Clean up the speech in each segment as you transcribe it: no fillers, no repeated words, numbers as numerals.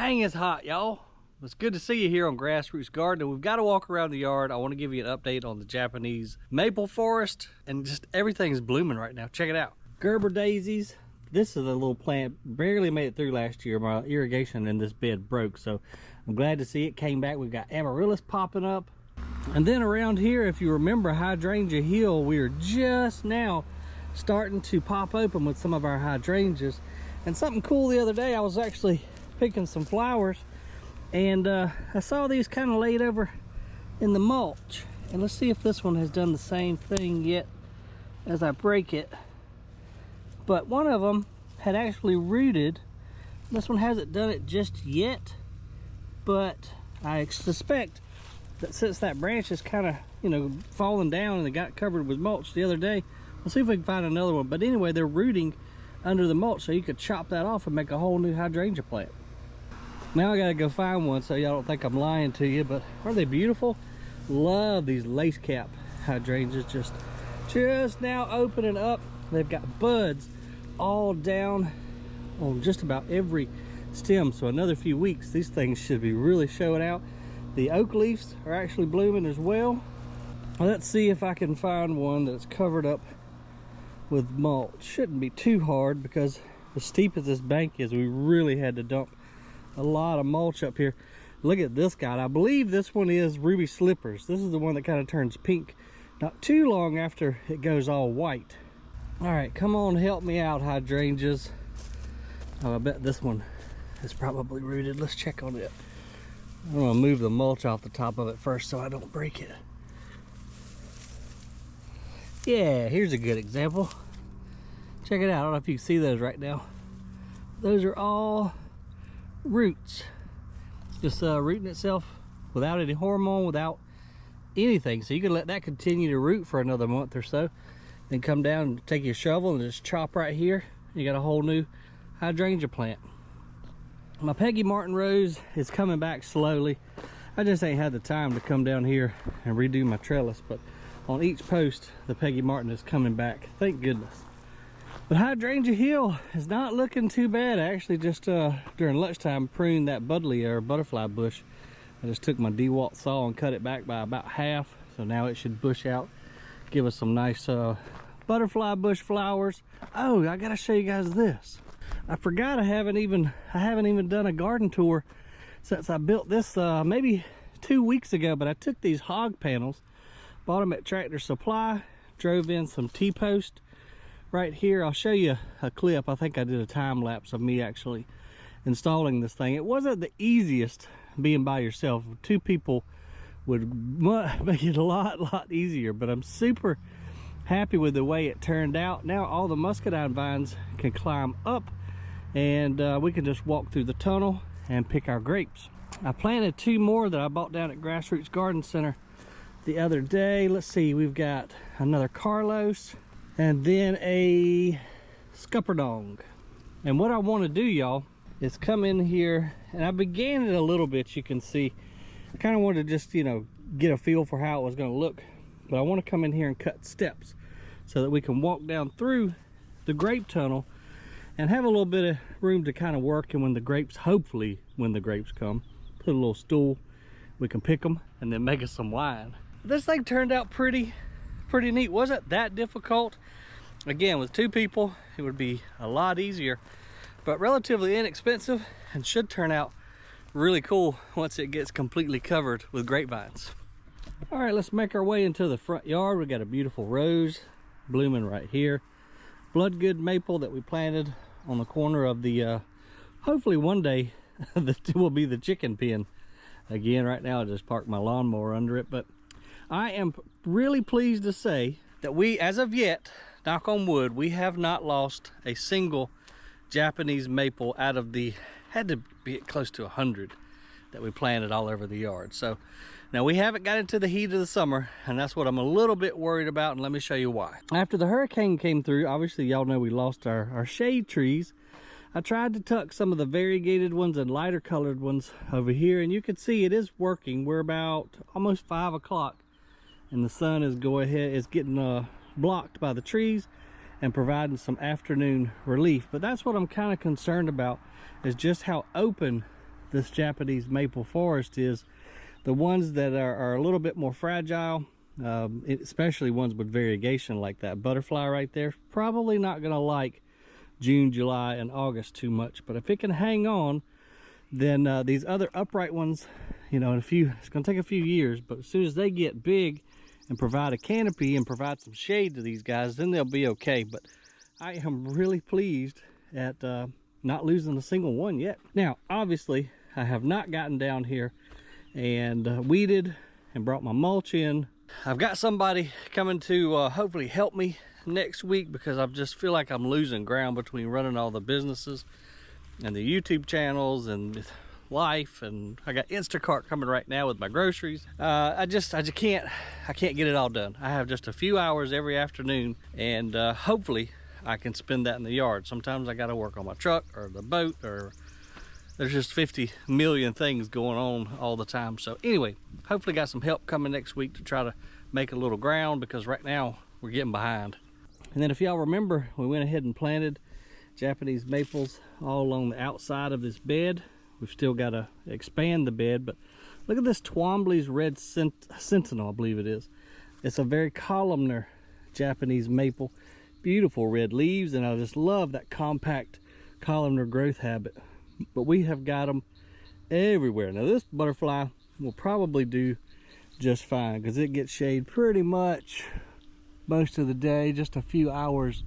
Dang, it's hot, y'all. It's good to see you here on Grassroots Gardening. We've got to walk around the yard. I want to give you an update on the Japanese maple forest, and just everything's blooming right now. Check it out. Gerber daisies. This is a little plant, barely made it through last year. My irrigation in this bed broke, so I'm glad to see it came back. We've got amaryllis popping up. And then around here, if you remember Hydrangea Hill, we are just now starting to pop open with some of our hydrangeas. And something cool the other day, I was actually picking some flowers, and I saw these kind of laid over in the mulch. And let's see if this one has done the same thing yet as I break it. But one of them had actually rooted. This one hasn't done it just yet, but I suspect that since that branch is kind of, you know, falling down and it got covered with mulch the other day, we'll see if we can find another one. But anyway, they're rooting under the mulch, so you could chop that off and make a whole new hydrangea plant. Now I gotta go find one so y'all don't think I'm lying to you, but aren't they beautiful? Love these lace cap hydrangeas, just now opening up. They've got buds all down on just about every stem, so another few weeks these things should be really showing out. The oak leaves are actually blooming as well. Let's see if I can find one that's covered up with mulch. Shouldn't be too hard, because as steep as this bank is, we really had to dump a lot of mulch up here. Look at this guy. I believe this one is ruby slippers. This is the one that kind of turns pink not too long after it goes all white. All right, come on, help me out, hydrangeas. Oh, I bet this one is probably rooted. Let's check on it. I'm gonna move the mulch off the top of it first so I don't break it. Yeah, here's a good example. Check it out. I don't know if you can see those right now. Those are all roots, just rooting itself without any hormone, without anything. So you can let that continue to root for another month or so, then come down and take your shovel and just chop right here. You got a whole new hydrangea plant. My Peggy Martin rose is coming back slowly. I just ain't had the time to come down here and redo my trellis, but on each post the Peggy Martin is coming back, thank goodness. But Hydrangea Hill is not looking too bad. I actually just during lunchtime pruned that buddleia or butterfly bush. I just took my DeWalt saw and cut it back by about half, so now it should bush out, give us some nice butterfly bush flowers. Oh, I gotta show you guys this. I forgot I haven't even done a garden tour since I built this maybe 2 weeks ago. But I took these hog panels, bought them at Tractor Supply, drove in some T-post right here. I'll show you a clip. I think I did a time lapse of me actually installing this thing. It wasn't the easiest being by yourself. Two people would make it a lot easier, but I'm super happy with the way it turned out. Now all the muscadine vines can climb up, and we can just walk through the tunnel and pick our grapes. I planted 2 more that I bought down at Grassroots Garden Center the other day. Let's see, we've got another Carlos and then a Scuppernong. And what I want to do, y'all, is come in here, and I began it a little bit, you can see. I kind of wanted to just, you know, get a feel for how it was going to look, but I want to come in here and cut steps so that we can walk down through the grape tunnel and have a little bit of room to kind of work. And when the grapes, hopefully when the grapes come, put a little stool, we can pick them and then make us some wine. This thing turned out pretty neat. Wasn't that difficult. Again, with 2 people it would be a lot easier, but relatively inexpensive, and should turn out really cool once it gets completely covered with grapevines. All right, let's make our way into the front yard. We got a beautiful rose blooming right here, bloodgood maple that we planted on the corner of the hopefully one day that will be the chicken pen. Again, right now I just parked my lawnmower under it, but I am really pleased to say that we, as of yet, knock on wood, we have not lost a single Japanese maple out of the, had to be close to 100 that we planted all over the yard. So now we haven't got into the heat of the summer, and that's what I'm a little bit worried about, and let me show you why. After the hurricane came through, obviously y'all know we lost our shade trees. I tried to tuck some of the variegated ones and lighter colored ones over here, and you can see it is working. We're about almost 5 o'clock, and the sun is getting blocked by the trees and providing some afternoon relief. But that's what I'm kind of concerned about, is just how open this Japanese maple forest is the ones that are a little bit more fragile, especially ones with variegation like that butterfly right there, probably not going to like June, July, and August too much. But if it can hang on, then these other upright ones, you know, it's going to take a few years, but as soon as they get big and provide a canopy and provide some shade to these guys, then they'll be okay. But I am really pleased at not losing a single one yet. Now, obviously, I have not gotten down here and weeded and brought my mulch in. I've got somebody coming to hopefully help me next week, because I just feel like I'm losing ground between running all the businesses and the YouTube channels and life, and I got Instacart coming right now with my groceries. I just can't get it all done. I have just a few hours every afternoon, and hopefully I can spend that in the yard. Sometimes I got to work on my truck or the boat, or there's just 50 million things going on all the time. So anyway, hopefully got some help coming next week to try to make a little ground, because right now we're getting behind. And then if y'all remember, we went ahead and planted Japanese maples all along the outside of this bed. We've still got to expand the bed, but look at this Twombly's Red Sentinel, I believe it is. It's a very columnar Japanese maple. Beautiful red leaves, and I just love that compact columnar growth habit. But we have got them everywhere. Now this butterfly will probably do just fine, because it gets shade pretty much most of the day, just a few hours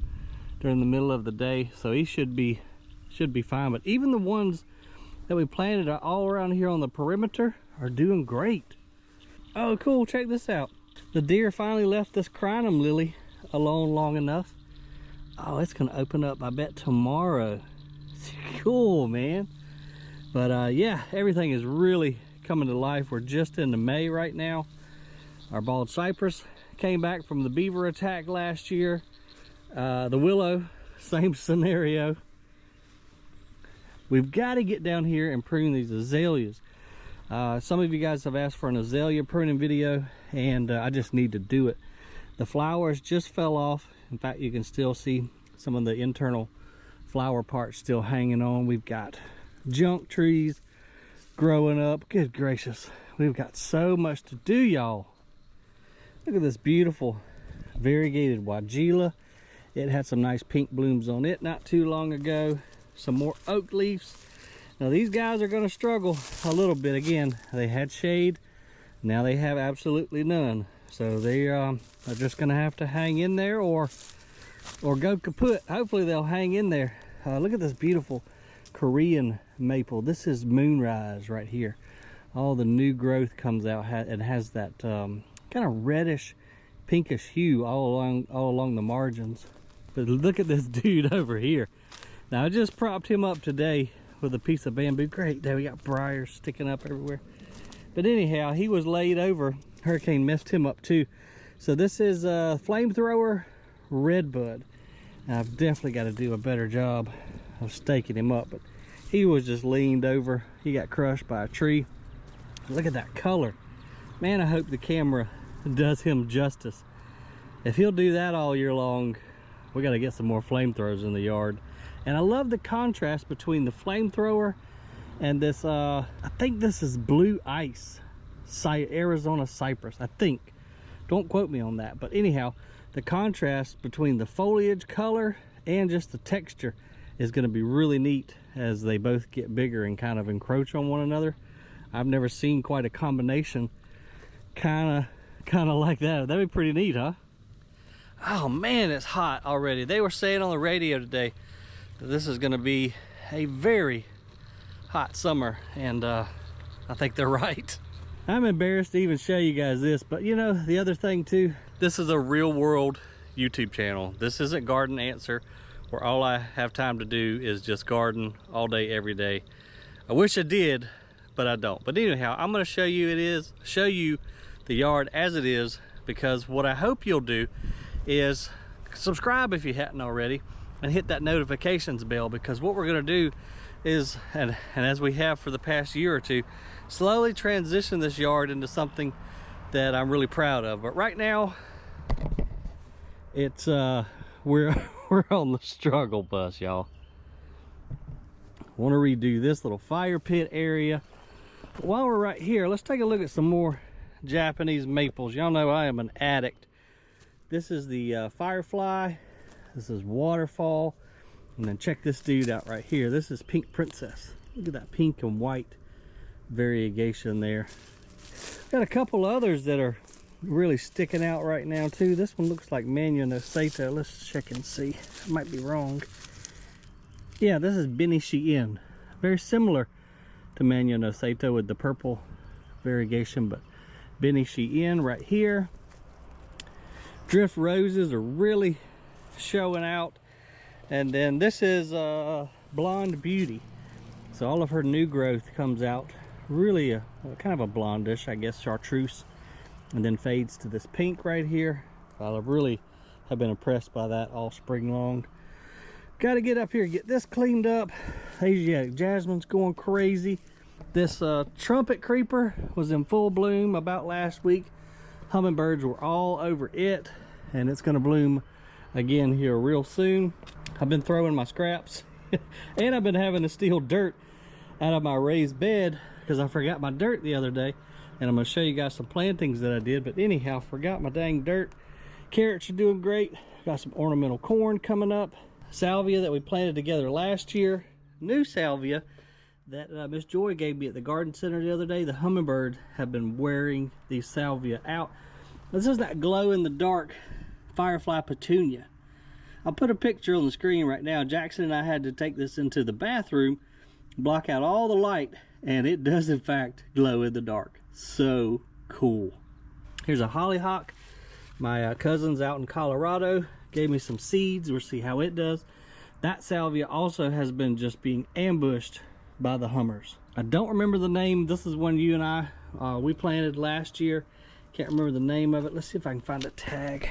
during the middle of the day, so he should be fine. But even the ones that we planted all around here on the perimeter are doing great. Oh cool, check this out. The deer finally left this crinum lily alone long enough. Oh, it's gonna open up, I bet, tomorrow. It's cool, man. But yeah, everything is really coming to life. We're just into May right now. Our bald cypress came back from the beaver attack last year. The willow, same scenario. We've got to get down here and prune these azaleas. Some of you guys have asked for an azalea pruning video, and I just need to do it. The flowers just fell off. In fact, you can still see some of the internal flower parts still hanging on. We've got junk trees growing up. Good gracious, we've got so much to do, y'all. Look at this beautiful variegated weigela. It had some nice pink blooms on it not too long ago. Some more oak leaves. Now these guys are going to struggle a little bit. Again, they had shade, now they have absolutely none. So they are just going to have to hang in there or go kaput. Hopefully they'll hang in there. Look at this beautiful Korean maple. This is moonrise right here. All the new growth comes out and has that kind of reddish pinkish hue all along the margins. But look at this dude over here. Now I just propped him up today with a piece of bamboo. Great day, we got briars sticking up everywhere. But anyhow, he was laid over. Hurricane messed him up too. So this is a flamethrower redbud. Now, I've definitely got to do a better job of staking him up, but he was just leaned over. He got crushed by a tree. Look at that color. Man, I hope the camera does him justice. If he'll do that all year long, we got to get some more flamethrowers in the yard. And I love the contrast between the flamethrower and this, I think this is blue ice, Arizona cypress, I think. Don't quote me on that. But anyhow, the contrast between the foliage color and just the texture is going to be really neat as they both get bigger and kind of encroach on one another. I've never seen quite a combination kind of like that. That'd be pretty neat, huh? Oh man, it's hot already. They were saying on the radio today that this is going to be a very hot summer, and I think they're right. I'm embarrassed to even show you guys this, but you know, the other thing too, this is a real world YouTube channel. This isn't Garden Answer, where all I have time to do is just garden all day, every day. I wish I did, but I don't. But anyhow, I'm going to show you the yard as it is, because what I hope you'll do is subscribe if you hadn't already, and hit that notifications bell, because what we're going to do is, and as we have for the past year or two, slowly transition this yard into something that I'm really proud of. But right now, it's we're on the struggle bus, y'all. I want to redo this little fire pit area. But while we're right here, let's take a look at some more Japanese maples. Y'all know I am an addict. This is the firefly. This is waterfall. And then check this dude out right here. This is pink princess. Look at that pink and white variegation there. Got a couple others that are really sticking out right now too. This one looks like Manio. Let's check and see. I might be wrong. Yeah, this is Benishien. Very similar to Manio with the purple variegation, but Benishien right here. Drift roses are really showing out. And then this is Blonde Beauty. So all of her new growth comes out really a kind of a blondish, I guess, chartreuse, and then fades to this pink right here. I really have been impressed by that all spring long. Got to get up here, get this cleaned up. Asiatic jasmine's going crazy. This trumpet creeper was in full bloom about last week. Hummingbirds were all over it, and it's going to bloom again here real soon. I've been throwing my scraps and I've been having to steal dirt out of my raised bed because I forgot my dirt the other day, and I'm going to show you guys some plantings that I did. But anyhow, forgot my dang dirt. Carrots are doing great. Got some ornamental corn coming up. Salvia that we planted together last year. New salvia that Miss Joy gave me at the garden center the other day. The hummingbirds have been wearing these salvia out. This is that glow in the dark firefly petunia. I'll put a picture on the screen right now. Jackson and I had to take this into the bathroom, block out all the light, and it does in fact glow in the dark. So cool. Here's a hollyhock. My cousins out in Colorado gave me some seeds. We'll see how it does. That salvia also has been just being ambushed by the hummers. I don't remember the name. This is one you and I we planted last year. Can't remember the name of it. Let's see if I can find a tag.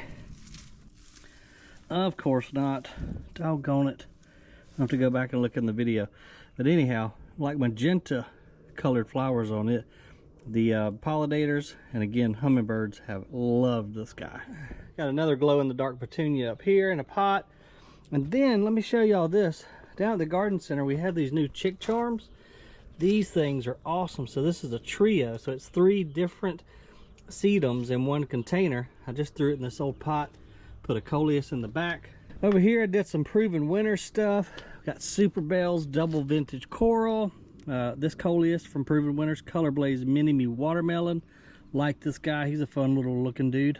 Of course not. Doggone it. I'll have to go back and look in the video. But anyhow, like magenta colored flowers on it. The pollinators and again hummingbirds have loved this guy. Got another glow in the dark petunia up here in a pot. And then let me show y'all this. Down at the garden center we have these new chick charms. These things are awesome. So this is a trio. So it's 3 different sedums in one container. I just threw it in this old pot. Put a coleus in the back. Over here I did some proven winter stuff. Got Super Bells double vintage coral. This coleus from Proven Winners, Color Blaze Mini Me Watermelon. Like this guy, he's a fun little looking dude.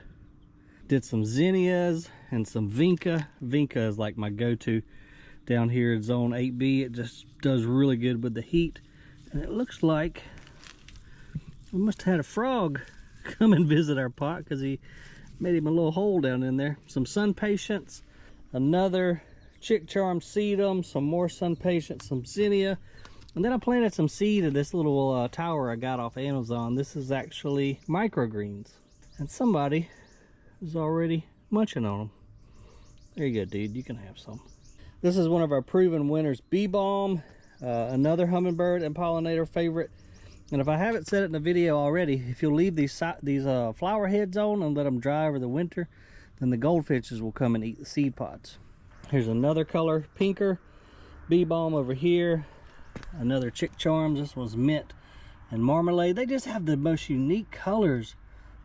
Did some zinnias and some vinca. Vinca is like my go-to down here in zone 8B. It just does really good with the heat. And it looks like we must have had a frog come and visit our pot because he made him a little hole down in there. Some sun patience, another chick charm sedum, some more sun patience, some zinnia. And then I planted some seed of this little tower I got off Amazon. This is actually microgreens. And somebody is already munching on them. There you go, dude. You can have some. This is one of our Proven Winners bee balm. Another hummingbird and pollinator favorite. And if I haven't said it in the video already, if you'll leave these flower heads on and let them dry over the winter, then the goldfinches will come and eat the seed pods. Here's another color, pinker bee balm over here. Another chick charms. This one's mint and marmalade. They just have the most unique colors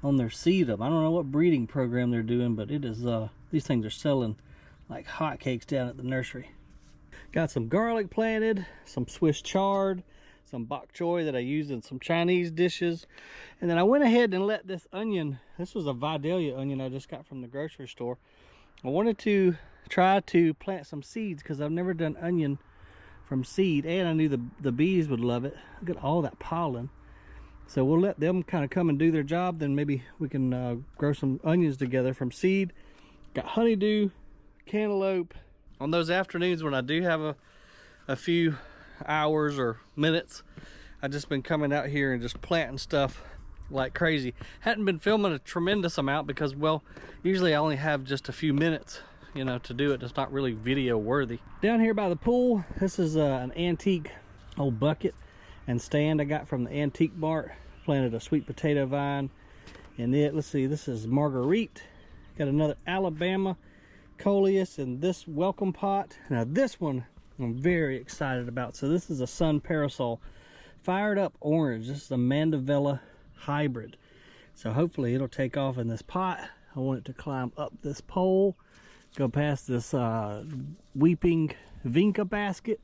on their sedum. I don't know what breeding program they're doing, but it is these things are selling like hotcakes down at the nursery. Got some garlic planted, some Swiss chard, some bok choy that I used in some Chinese dishes. And then I went ahead and let this onion, this was a Vidalia onion I just got from the grocery store. I wanted to try to plant some seeds because I've never done onion from seed, and I knew the bees would love it. Look at all that pollen. So we'll let them kind of come and do their job, then maybe we can grow some onions together from seed. Got honeydew, cantaloupe. On those afternoons when I do have a few hours or minutes, I've just been coming out here and just planting stuff like crazy. Hadn't been filming a tremendous amount because, well, usually I only have just a few minutes, you know, to do it. It's not really video worthy. Down here by the pool, this is an antique old bucket and stand I got from the Antique Mart. Planted a sweet potato vine in it. Let's see, this is Marguerite. Got another Alabama coleus in this welcome pot. Now this one I'm very excited about. So this is a sun parasol, fired up orange. This is a mandevilla hybrid. So hopefully it'll take off in this pot. I want it to climb up this pole, go past this weeping vinca basket,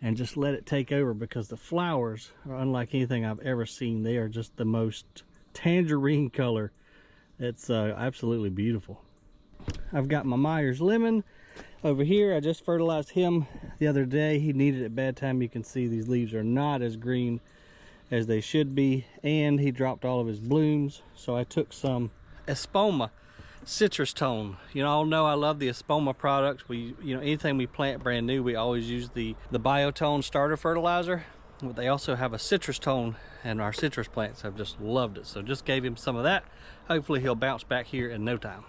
and just let it take over, because the flowers are unlike anything I've ever seen. They are just the most tangerine color. It's absolutely beautiful. I've got my Meyers lemon over here. I just fertilized him the other day. He needed it bad time. You can see these leaves are not as green as they should be, and he dropped all of his blooms. So I took some Espoma citrus tone. You know, all know I love the Espoma products. Anything we plant brand new, we always use the biotone starter fertilizer. But they also have a citrus tone, and our citrus plants have just loved it. So just gave him some of that. Hopefully he'll bounce back here in no time.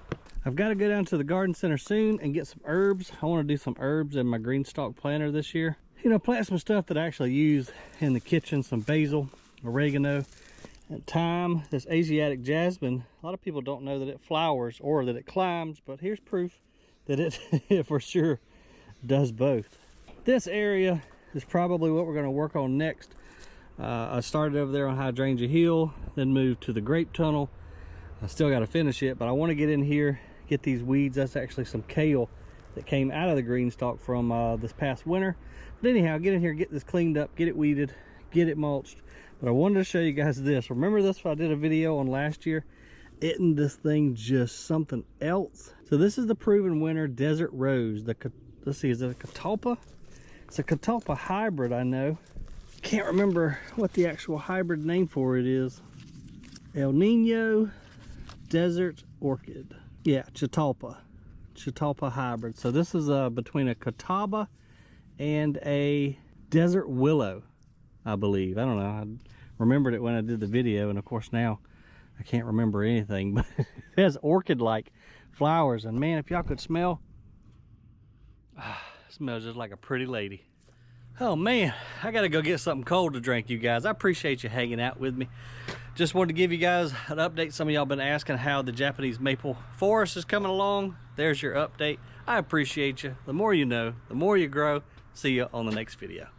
I've got to go down to the garden center soon and get some herbs. I want to do some herbs in my green stalk planter this year. You know, plant some stuff that I actually use in the kitchen. Some basil, oregano, and thyme. This Asiatic jasmine, a lot of people don't know that it flowers or that it climbs, but here's proof that it for sure does both. This area is probably what we're going to work on next. I started over there on Hydrangea Hill, then moved to the Grape tunnel. I still got to finish it, but I want to get in here, get these weeds. That's actually some kale that came out of the green stalk from this past winter. But anyhow, get in here, get this cleaned up, get it weeded, get it mulched. But I wanted to show you guys this. Remember this? I did a video on last year. Isn't this thing just something else? So this is the proven winner desert rose. Let's see, is it a catalpa? It's a catalpa hybrid, I know. Can't remember what the actual hybrid name for it is. El Nino desert orchid. Yeah, catalpa hybrid. So this is between a catawba and a desert willow, I believe. I don't know. I remembered it when I did the video, and of course now I can't remember anything, but it has orchid-like flowers. And man, if y'all could smell, it smells just like a pretty lady. Oh man, I gotta go get something cold to drink, you guys. I appreciate you hanging out with me. Just wanted to give you guys an update. Some of y'all been asking how the Japanese maple forest is coming along. There's your update. I appreciate you. The more you know, the more you grow. See you on the next video.